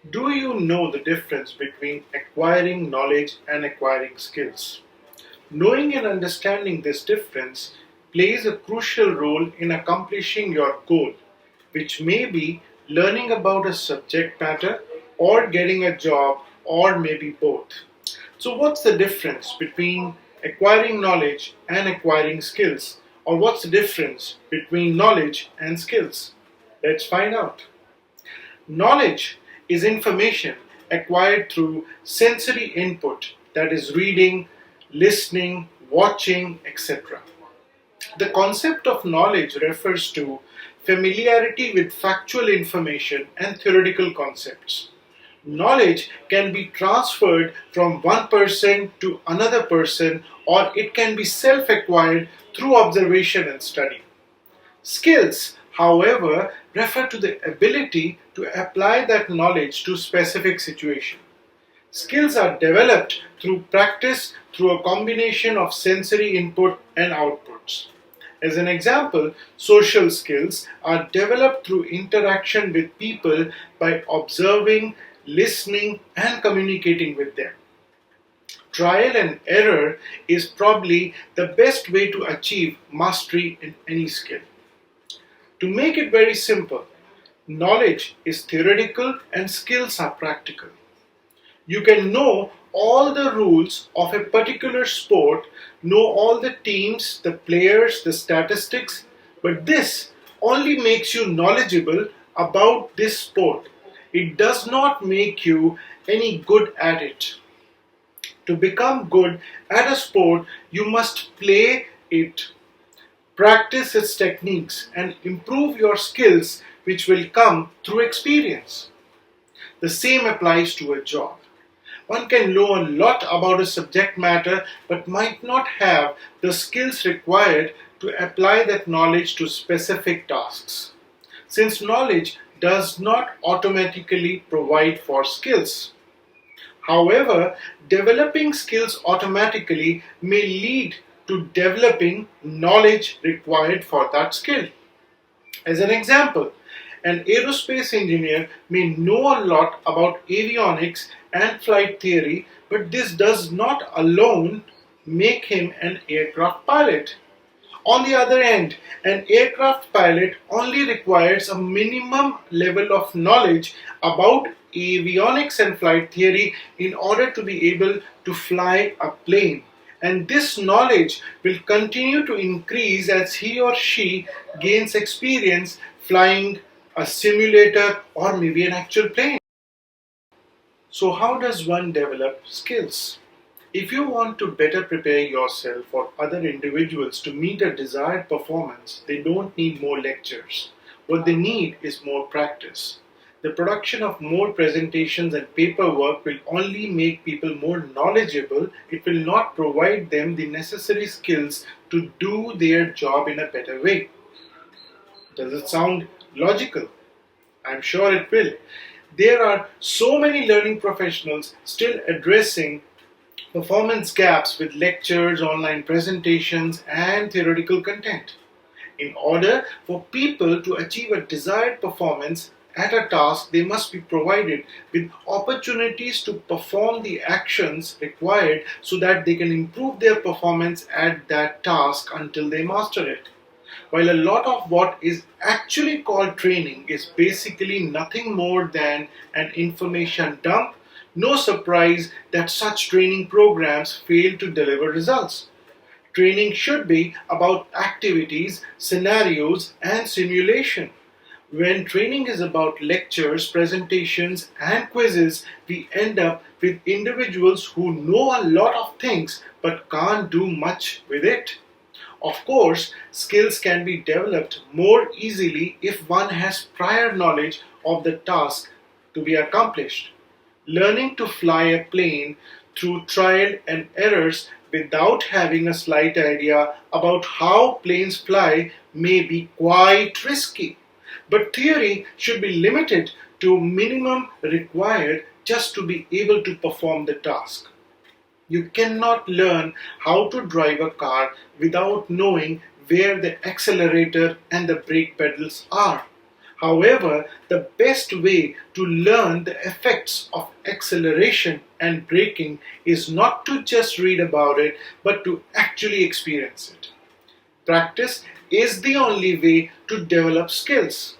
Do you know the difference between acquiring knowledge and acquiring skills? Knowing and understanding this difference plays a crucial role in accomplishing your goal, which may be learning about a subject matter or getting a job or maybe both. So, what's the difference between acquiring knowledge and acquiring skills? Or what's the difference between knowledge and skills? Let's find out. Knowledge is information acquired through sensory input, that is, reading, listening, watching, etc. The concept of knowledge refers to familiarity with factual information and theoretical concepts. Knowledge can be transferred from one person to another person, or it can be self acquired through observation and study. Skills, however, refer to the ability to apply that knowledge to specific situation. Skills are developed through practice through a combination of sensory input and outputs. As an example, social skills are developed through interaction with people by observing, listening, and communicating with them. Trial and error is probably the best way to achieve mastery in any skill. To make it very simple, knowledge is theoretical and skills are practical. You can know all the rules of a particular sport, know all the teams, the players, the statistics, but this only makes you knowledgeable about this sport. It does not make you any good at it. To become good at a sport, you must play it, practice its techniques, and improve your skills, which will come through experience. The same applies to a job. One can know a lot about a subject matter but might not have the skills required to apply that knowledge to specific tasks, since knowledge does not automatically provide for skills. However, developing skills automatically may lead to developing knowledge required for that skill. As an example, an aerospace engineer may know a lot about avionics and flight theory, but this does not alone make him an aircraft pilot. On the other hand, an aircraft pilot only requires a minimum level of knowledge about avionics and flight theory in order to be able to fly a plane. And this knowledge will continue to increase as he or she gains experience flying a simulator or maybe an actual plane. So, how does one develop skills? If you want to better prepare yourself or other individuals to meet a desired performance, they don't need more lectures. What they need is more practice. The production of more presentations and paperwork will only make people more knowledgeable. It will not provide them the necessary skills to do their job in a better way. Does it sound logical? I'm sure it will. There are so many learning professionals still addressing performance gaps with lectures, online presentations, and theoretical content. In order for people to achieve a desired performance at a task, they must be provided with opportunities to perform the actions required so that they can improve their performance at that task until they master it. While a lot of what is actually called training is basically nothing more than an information dump, no surprise that such training programs fail to deliver results. Training should be about activities, scenarios, and simulation. When training is about lectures, presentations, and quizzes, we end up with individuals who know a lot of things but can't do much with it. Of course, skills can be developed more easily if one has prior knowledge of the task to be accomplished. Learning to fly a plane through trial and errors without having a slight idea about how planes fly may be quite risky. But theory should be limited to minimum required just to be able to perform the task. You cannot learn how to drive a car without knowing where the accelerator and the brake pedals are. However, the best way to learn the effects of acceleration and braking is not to just read about it, but to actually experience it. Practice is the only way to develop skills.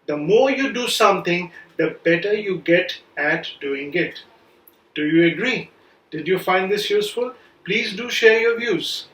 The more you do something, the better you get at doing it. Do you agree? Did you find this useful? Please do share your views.